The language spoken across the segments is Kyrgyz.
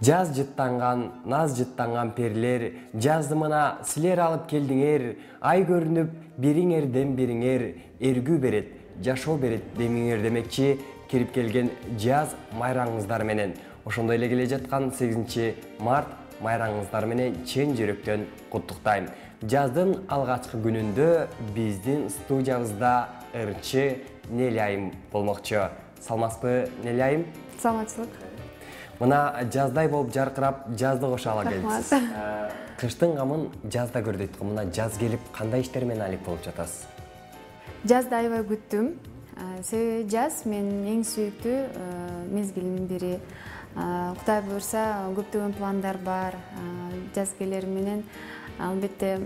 Жаз жыттанган, наз жыттанган перилер, жаздымына силер алып келдиңер, ай көрүнүп бириңерден бириңер, эргүү берет, жашоо берет демиңер демекчи кирип келген жаз майраңыңыздар менен. Ошондой эле келе жаткан 8 март майраңыңыздар менен чын жүрөктөн куттуктайм. Жаздын алгачкы күнүндө биздин студиябызда ырчы Неляйым болмокчу. Салмасызбы, Неляйым? Саламатчылык. Мына жаздай болуп жаркырап, жазды кошо ала келдиңиз. Кыштын камын жазда көр дейт го. Мына жаз келип, кандай иштер менен алек болуп жатасыз? Жазды аябай күттүм. Себеби жаз менин эң сүйүктүү мезгилимдин бири. Кудай буйрса, көптөгөн пландар бар. Жаз келери менен албетте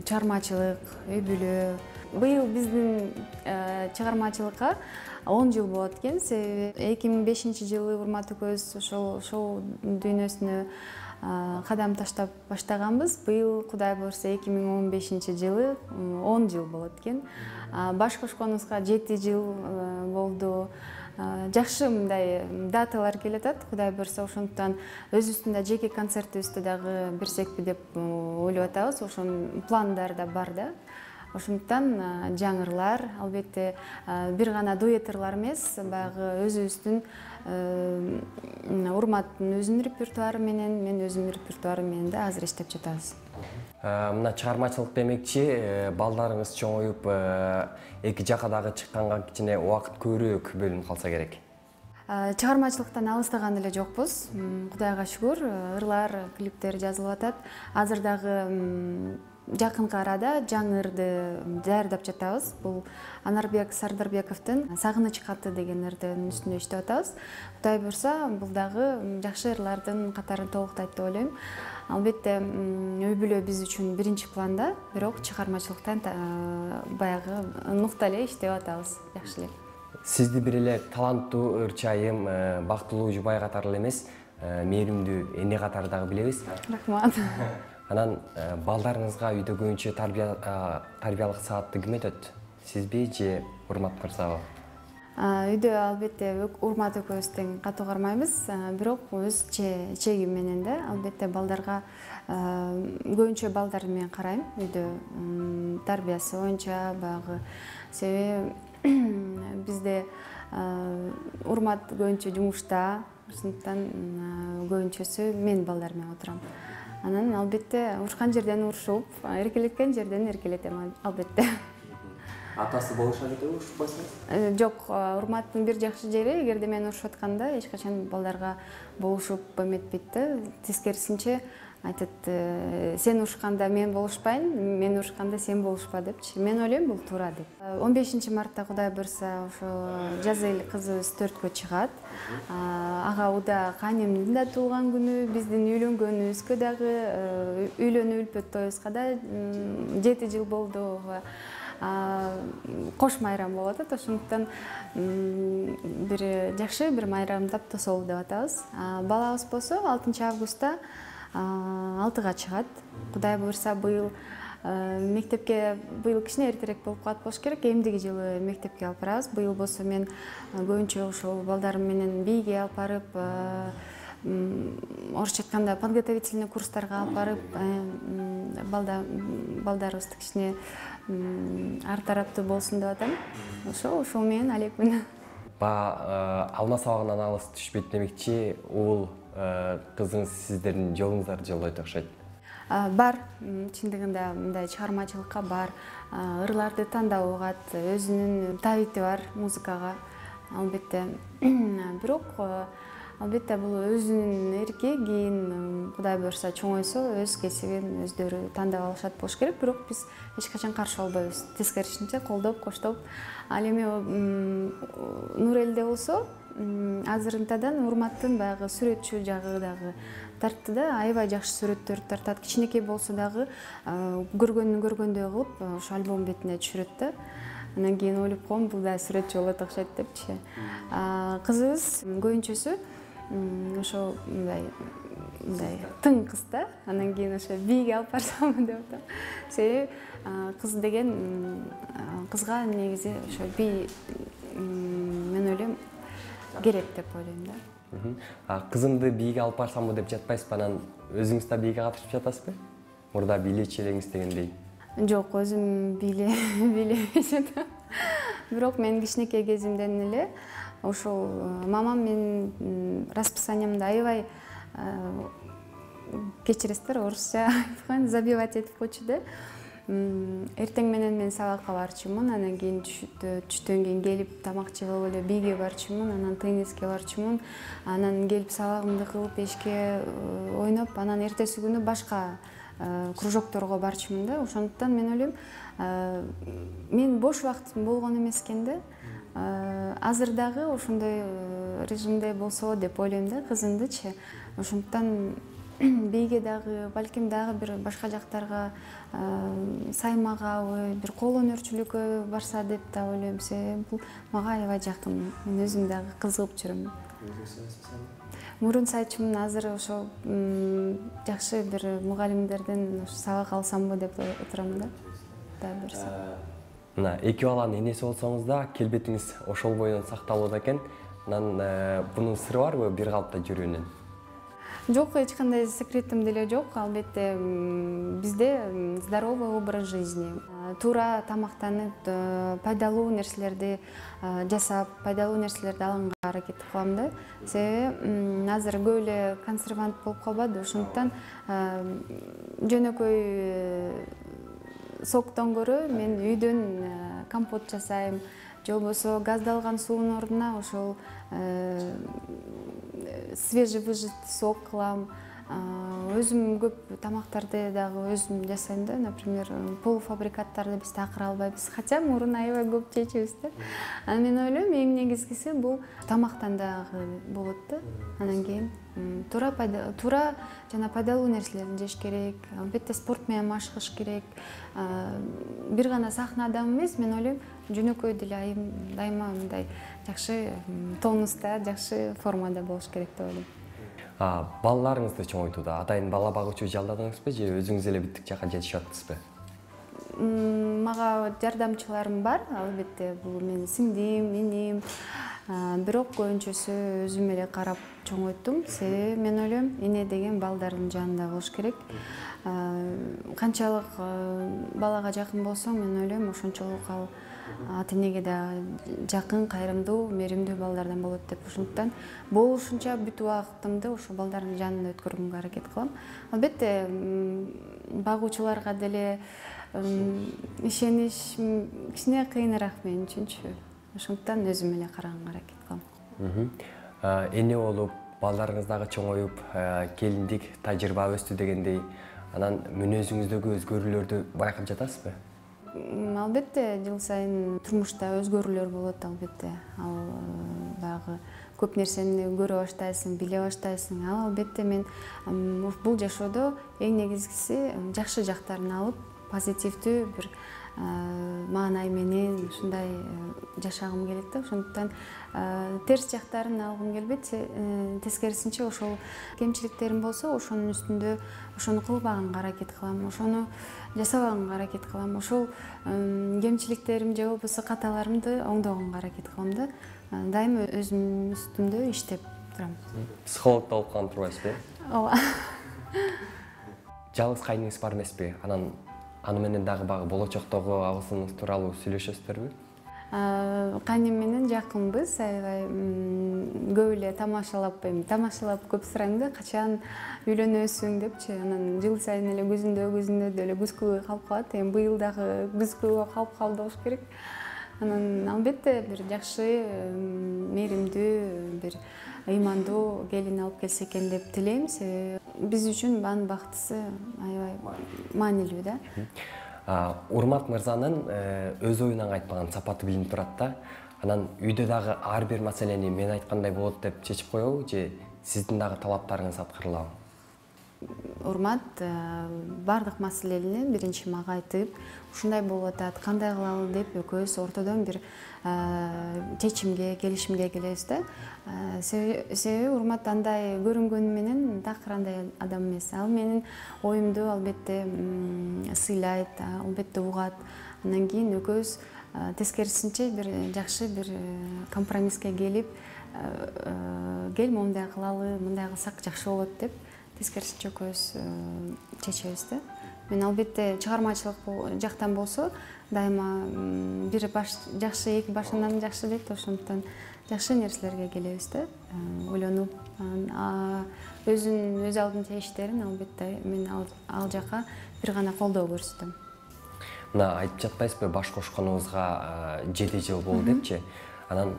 чыгармачылык, үй бүлө. Быйыл биздин чыгармачылыкка 10 жыл болот экен. Себеби 2005-жылы Урмат экөөбүз ошол шоу дүйнөсүнө кадам таштап баштаганбыз. Быйыл Кудай буйрса 2015-жылы 10 жыл болот экен. Баш кошконубузга 7 жыл болду. Жакшы мындай даталар келатат. Кудай буйрса, ошондуктан өзүбүздүн да жеке концертибизди дагы берсекпи деп ойлоп атабыз. Ошонун пландар да бар да. Ошондуктан жаңырлар, албетте бир гана дуэт ырлар эмес, баягы өзүбүздүн Урматтын өзүнүн репертуары менен, мен өзүмдүн репертуарым менен да азыр иштеп жатабыз. Мына чыгармачылык демекчи, балдарыңыз чоңоюп, эки жака дагы чыкканга кичине убакыт көбүрөөк бөлүнүп калса керек. Чыгармачылыктан алыстаган эле жокпуз. Кудайга шүгүр, ырлар, клиптер жазылып атат. Азыр дагы жакынкы арада жаңы ырды даярдап жатабыз. Бул Анарбек Сардарбековдун Сагыныч каты деген ырдын үстүндө иштеп атабыз. Кудай буйрса, бул дагы жакшы ырлардын катарын толуктайт деп ойлойм. Албетте, үй бүлө биз үчүн биринчи планда, бирок чыгармачылыктан баягы нукта эле иштеп атабыз, жакшы эле. Сизди бир эле таланттуу ырчайым, бактылуу жубай катары эле эмес, мээримдүү эне катары дагы билебиз. Рахмат. Анан балдарыңызга үйдө көбүнчө тарбиялык саатты ким өтөт? Сизби же Урмат мырзабы? Үйдө албетте Урмат экөөбүз тең катуу кармайбыз, бирок өз чеги менен да албетте балдарга көбүнчө балдар менен карайм. Үйдө тарбиясы боюнча баягы, себеби бизде Урмат көбүнчө жумушта, ошондуктан көбүнчөсү мен балдар менен отурам. Анан албетте урушкан жерден урушуп, эркелеткен жерден эркелетем албетте. Атасы болушат этеби, урушпайсыңыз? Жок, Урматтын бир жакшы жери, эгерде мен урушуп атканда эч качан балдарга болушуп эметпейт да. Тескерисинче айтат, сен урушканда мен болушпайм, мен урушканда сен болушпа депчи. Мен ойлойм, бул туура деп. 15 мартта Кудай буйрса ошо Жазел кызыбыз 4кө чыгат. Ага Уда канемдин да туулган күнү, биздин үйлөнгөнүбүзгө дагы, үйлөнүү үлпөт тоюбузга да 7 жыл болду. Кош майрам болуп атат, ошондуктан бир жакшы бир майрамдап тосолу деп атабыз. Балабыз болсо 6 августта 6га чыгат. Кудай буйрса, быйыл мектепке кичине эртерээк болуп калат болуш керек. Эмдиги жылы мектепке алып барабыз. Быйыл болсо мен көбүнчө ошол балдарым менен бийге алып барып, орусча айтканда подготовительный курстарга алып барып, балдарыбызды кичине ар тараптуу болсун деп атам. Ошол менен алекмин. Алма сабагынан алыс түшпөйт демекчи, уул кызыңыз сиздердин жолуңуздарды жолдойт окшойт. Бар, чындыгында мындай чыгармачылыкка бар, ырларды тандап угат, өзүнүн табити бар музыкага. Албетте, бирок албетте бул өзүнүн эрки, кийин Кудай буйрса чоңойсо өз кесибин өздөрү тандап алышат болуш керек, бирок биз эч качан каршы болбойбуз. Тескерисинче колдоп, коштоп. Ал эми Нурелде болсо, азырынтадан Урматтын баягы сүрөтчү жагы дагы тартты да, аябай жакшы сүрөттөрдү тартат. Кичинекей болсо дагы көргөндөй кылып ошо альбом бетине түшүрөт да. Анан кийин ойлоп коем, бул да сүрөтчү болот окшойт депчи. Кызыбыз көбүнчөсү ошо мындай тың кыз да. Анан кийин ошо бийге алып барсамбы деп атам. Себеби кыз деген кызга негизи ошо бий, мен ойлойм, керек деп ойлойм да. Кызымды бийге алып барсамбы деп жатпайсызбы, анан өзүңүз да бийге катышып жатасызбы? Мурда бийлечи элеңиз дегендей. Жок, өзүм бийлемей жатам. Бирок мен кичинекей кезимден эле ошол мамам менин расписаниямды аябай кечиресиздер, орусча айткан забивать этип койчу да. Эртең менен мен сабакка барчумун, анан кийин түштөн кийин келип тамак жеп эле бийге барчумун, анан тенниске барчумун, анан келип сабагымды кылып эшикке ойноп, анан эртеси күнү башка кружокторго барчумун да. Ошондуктан мен ойлойм, мен бош убактым болгон эмес экен да. Азыр дагы ошондой режимде болсо деп ойлойм да, кызымдычы. Ошондуктан бийге дагы, балким дагы бир башка жактарга, саймагабы, бир кол өнөрчүлүккө барса деп да ойлойм. Бул мага аябай жакын. Мен өзүм дагы кызыгып жүрөм. Мурун сайчумун, азыр ошо жакшы бир мугалимдерден сабак алсамбы деп отурам да. Мына эки баланын энеси болсоңуз да, келбетиңиз ошол бойдон сакталууда экен. Анан бунун сыры барбы бир калыпта жүрүүнүн? Жок, эч кандай секретим деле жок. Албетте бизде здоровый образ жизни. Туура тамактанып, пайдалуу нерселерди жасап, пайдалуу нерселерди алганга аракет кылам да. Себеби азыр көп эле консервант болуп калбады. Ошондуктан жөнөкөй соктон көрө мен үйдөн компот жасайм, же болбосо газдалган суунун ордуна ошол свежевыжатый сок кылам. Өзүм көп тамактарды дагы өзүм жасайм да. Например, полуфабрикаттарды биз такыр албайбыз. Хотя мурун аябай көп жечүбүз да. Анан мен ойлойм, эң негизгиси бул тамактан дагы болот да. Анан кийин туура жана пайдалуу нерселерди жеш керек. Албетте спорт менен машыгыш керек. Бир гана сахна адамы эмес, мен ойлойм, жөнөкөй деле айым дайыма мындай жакшы тонуста, жакшы формада болуш керек деп ойлойм. Балаларыңызды чоңойтууда атайын бала багуучу жалдадыңызбы же өзүңүз эле бүттүк жака жетишип атасызбы? Мага жардамчыларым бар, албетте бул менин сиңдим, иним. Бирок көбүнчөсү өзүм эле карап чоңойттум. Себеби мен ойлойм, эне деген балдардын жанында болуш керек. Канчалык балага жакын болсоң, мен ойлойм, ошончолук ал ата энеге да жакын, кайрымдуу, меримдүү балдардан болот деп. Ошондуктан болушунча бүт убактымды ошо балдардын жанында өткөргөнгө аракет кылам. Албетте багуучуларга деле ишениш кичине кыйыныраак мен үчүнчү. Ошондуктан өзүм эле караганга аракет кылам. Эне болуп, балдарыңыз дагы чоңоюп, келиндик тажрыйба өстү дегендей, анан мүнөзүңүздөгү өзгөрүүлөрдү байкап жатасызбы? Албетте, жыл сайын турмушта өзгөрүүлөр болот, албетте. Ал баягы көп нерсени көрө баштайсың, биле баштайсың. Ал албетте мен бул жашоодо эң негизгиси жакшы жактарын алып, позитивдүү бир маанай менен ушундай жашагым келет да. Ошондуктан терс жактарын алгым келбейт. Тескерисинче ошол кемчиликтерим болсо, ошонун үстүндө ошону кылбаганга аракет кылам, ошону жасабаганга аракет кылам. Ошол кемчиликтерим же болбосо каталарымды оңдогонго аракет кылам да. Дайыма өзүм үстүмдө иштеп турам. Психолог болуп калып турбайсызбы? Ооба. Жалгыз кайныңыз бар эмеспи? Аны менен дагы багы болочоктогу абысыңыз тууралуу сүйлөшөсүздөрбү? Кайнем менен жакынбыз, аябай көп эле тамашалап көп сурайм да, качан үйлөнөсүң депчи. Анан жыл сайын эле күзүндө деле күзгү калып калат. Эми быйыл дагы күзгү калып калды болуш керек. Анан албетте бир жакшы, меримдүү, бир ыймандуу келин алып келсе экен деп тилейм. Себеби биз үчүн анын бактысы аябай маанилүү да. Урмат мырзанын өз оюнан кайтпаган сапаты билинип турат да. Анан үйдө дагы ар бир маселени мен айткандай болот деп чечип коебу же сиздин дагы талаптарыңыз аткарылабы? Урмат бардык маселени биринчи мага айтып, ушундай болуп атат, кандай кылалы деп экөөбүз ортодон бир чечимге, келишимге келебиз да. Себеби Урмат андай көрүнгөнү менен такыр андай адам эмес. Ал менин оюмду албетте сыйлайт, албетте угат. Андан кийин экөөбүз тескерисинче бир жакшы бир компромисске келип, кел мындай кылалы, мындай кылсак жакшы болот деп тескерисинче экөөбүз чечебиз да. Мен албетте чыгармачылык жактан болсо дайыма бир баш жакшы, эки башынан жакшы дейт, ошондуктан жакшы нерселерге келебиз да. Ойлонуп, өзүнүн өз алдынча иштерин албетте мен ал жака бир гана колдоо көрсөтөм. Мына айтып жатпайсызбы, баш кошконубузга 7 жыл болду депчи. Анан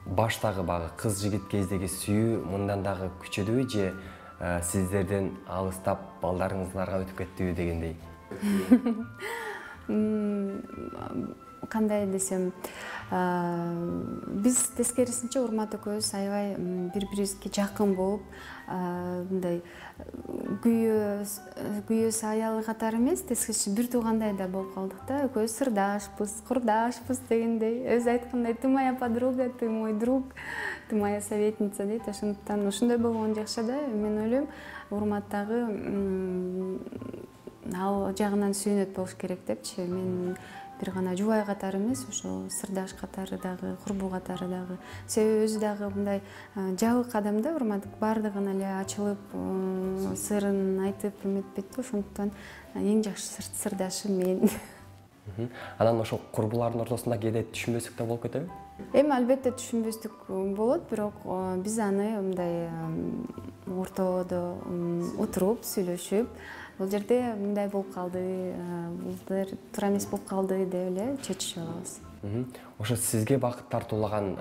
баштагы багы кыз жигит кездеги сүйүү мындан дагы күчөдүбү же сиздерден алыстап балдарыңыздарга өтүп кеттиби дегендей? Кандай десем, биз тескерисинче Урмат экөөбүз аябай бири-бирибизге жакын болуп, мындай күйөөс аялы катары эмес, тескерисинче бир туугандай да болуп калдык да. Экөөбүз сырдашпыз, курдашпыз дегендей. Өзү айткандай, ты моя подруга, ты мой друг, ты моя советница дейт. Ошондуктан ошондой болгон жакшы да. Мен ойлойм, Урматтагы ал жагынан сүйүнөт болуш керек депчи. Мен бир гана жубай катары эмес, ошо сырдаш катары дагы, курбу катары дагы. Себеби өзү дагы мындай жабык адам да, Урмат бардыгын эле ачылып, сырын айтып эметпейт да. Ошондуктан эң жакшы сырдашы мен. Анан ошо курбулардын ортосунда кээде түшүнбөстүк да болуп кетеби? Эми албетте түшүнбөстүк болот, бирок биз аны мындай ортодо отуруп сүйлөшүп, бул жерде мындай болуп калды, бул туура эмес болуп калды деп эле чечишип алабыз. Ошо сизге бакыт тартуулаган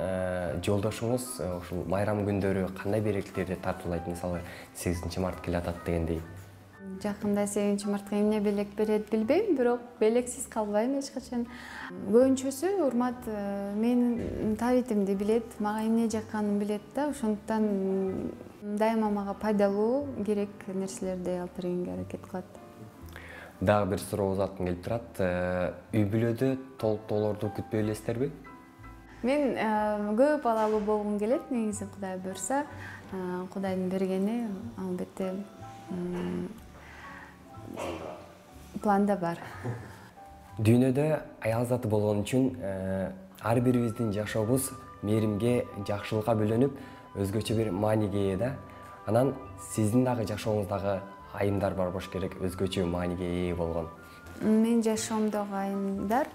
жолдошуңуз ушул майрам күндөрү кандай белектерди тартуулайт? Мисалы 8-март келе атат дегендей. Жакында 8-мартка эмне белек берет билбейм, бирок белексиз калбайм эч качан. Көбүнчөсү Урмат менин табитимди билет, мага эмне жакканын билет да, ошондуктан дайыма мага пайдалуу керек нерселерди алып бергенге аракет кылат. Дагы бир суроо узаткым келип турат. Үй бүлөдө толуктоолорду күтпөй элесиздерби? Мен көп балалуу болгум келет, негизи Кудай буйрса, Кудайдын бергени албетте планда бар. Дүйнөдө аял заты болгон үчүн ар бирибиздин жашообуз мээримге, жакшылыкка бөлөнүп, өзгөчө бир мааниге ээ да. Анан сиздин дагы жашооңуздагы айымдар бар болуш керек, өзгөчө мааниге ээ болгон. Мен жашоомдогу айымдар,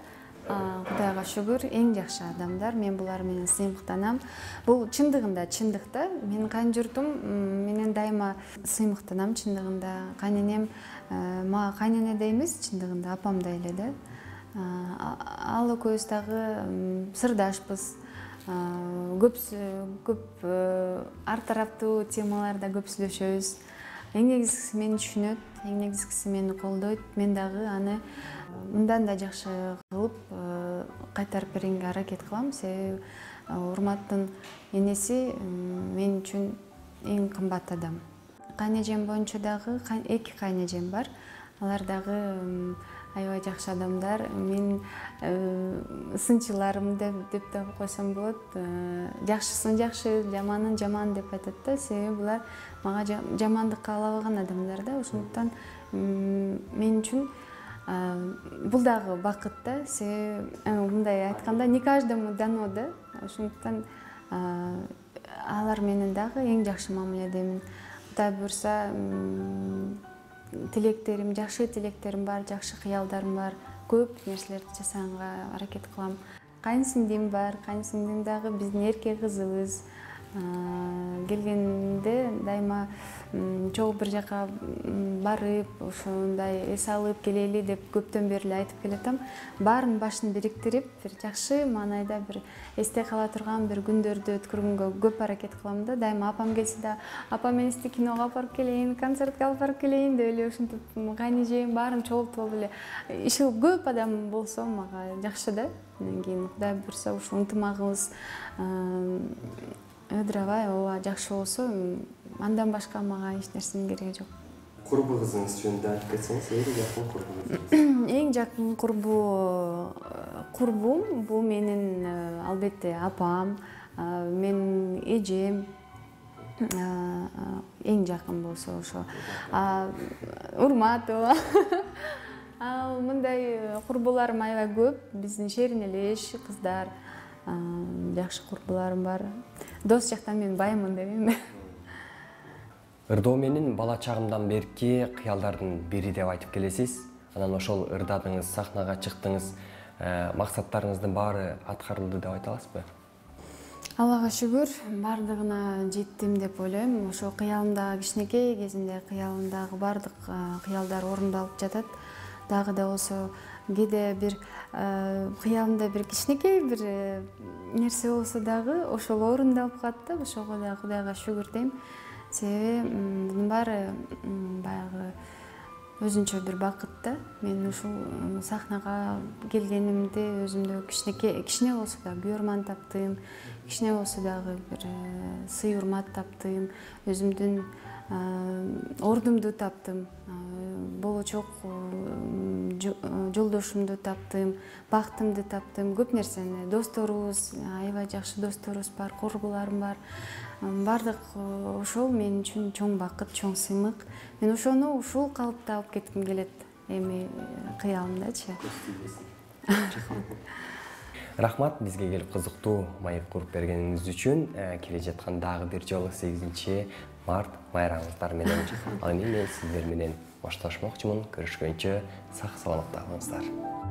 Кудайга шүгүр, эң жакшы адамдар. Мен булар менен сыймыктанам. Бул чындыгында чындык да. Менин кайын журтум менен дайыма сыймыктанам чындыгында. Кайненем мага кайнене да эмес, чындыгында апамдай эле да. Ал экөөбүз дагы сырдашпыз. Көп ар тараптуу темаларда көп сүйлөшөбүз. Эң негизгиси мени түшүнөт, эң негизгиси мени колдойт. Мен дагы аны мындан да жакшы кылып кайтарып бергенге аракет кылам. Себеби Урматтын энеси мен үчүн эң кымбат адам. Кайнэжем боюнча дагы эки кайнэжем бар. Алар дагы аябай жакшы адамдар. Мен сынчыларым деп да койсом болот. Жакшысын жакшы, жаманын жаман деп айтат да. Себеби булар мага жамандык каалабаган адамдар да. Ошондуктан мен үчүн бул дагы бакыт да. Себеби мындай айтканда не каждому дано да. Ошондуктан алар менен дагы эң жакшы мамиледемин. Кудай буйрса тилектерим, жакшы тилектерим бар, жакшы кыялдарым бар. Көп нерселерди жасаганга аракет кылам. Кайын сиңдим бар, кайын сиңдим дагы биздин эрке кызыбыз. Келгенде дайыма чогуу бир жака барып, ошондой эс алып келели деп көптөн бери эле айтып келатам. Баарын башын бириктирип, бир жакшы маанайда бир эсте кала турган бир күндөрдү өткөргөнгө көп аракет кылам да. Дайыма апам келсе да, апам менен киного алып барып келейин, концертке алып барып келейин деп эле ушинтип кайнэжем баарын чогултуп эле. Иши көп адам болсо мага жакшы да. Андан кийин Кудай буйрса ушул ынтымагыбыз ыдырабай, ооба жакшы болсо, андан башка мага эч нерсенин кереги жок. Курбу кызыңыз жөнүндө айтып кетсеңиз, эң жакын курбуңуз? Эң жакын курбум бул менин албетте апам, менин эжем. Эң жакын болсо ошо Урматова. Мындай курбуларым аябай көп. Биздин шеринелеш кыздар, жакшы курбуларым бар. Дос жактан мен баймын дейм. Ырдоо менин бала чагымдан берки кыялдардын бири деп айтып келесиз. Анан ошол ырдадыңыз, сахнага чыктыңыз, максаттарыңыздын баары аткарылды деп айта аласызбы? Аллага шүгүр, бардыгына жеттим деп ойлойм. Ошо кыялымдагы кичинекей кезинде кыялымдагы бардык кыялдар орундалып жатат. Дагы да болсо кээде бир кыялымда бир кичинекей бир нерсе болсо дагы ошол орундалып калат да. Ошого да Кудайга шүгүр дейм. Себеби мунун баары баягы өзүнчө бир бакыт да. Мен ушул сахнага келгенимде өзүмдө кичине болсо да күйөрман таптым, кичине болсо дагы бир сый урмат таптым, өзүмдүн ордумду таптым, болочок жолдошумду таптым, бактымды таптым, көп нерсени, досторубуз, аябай жакшы досторубуз бар, курбуларым бар. Бардык ошол мен үчүн чоң бакыт, чоң сыймык. Мен ошону ушул калыпта алып кетким келет эми кыялымдачы. Рахмат бизге келип кызыктуу маек куруп бергениңиз үчүн. Келе жаткан дагы бир жолу 8 март майрамыңыздар менен ал эми мен сиздер менен коштошмокчумун. Көрүшкөнчө сак саламатта болуңуздар.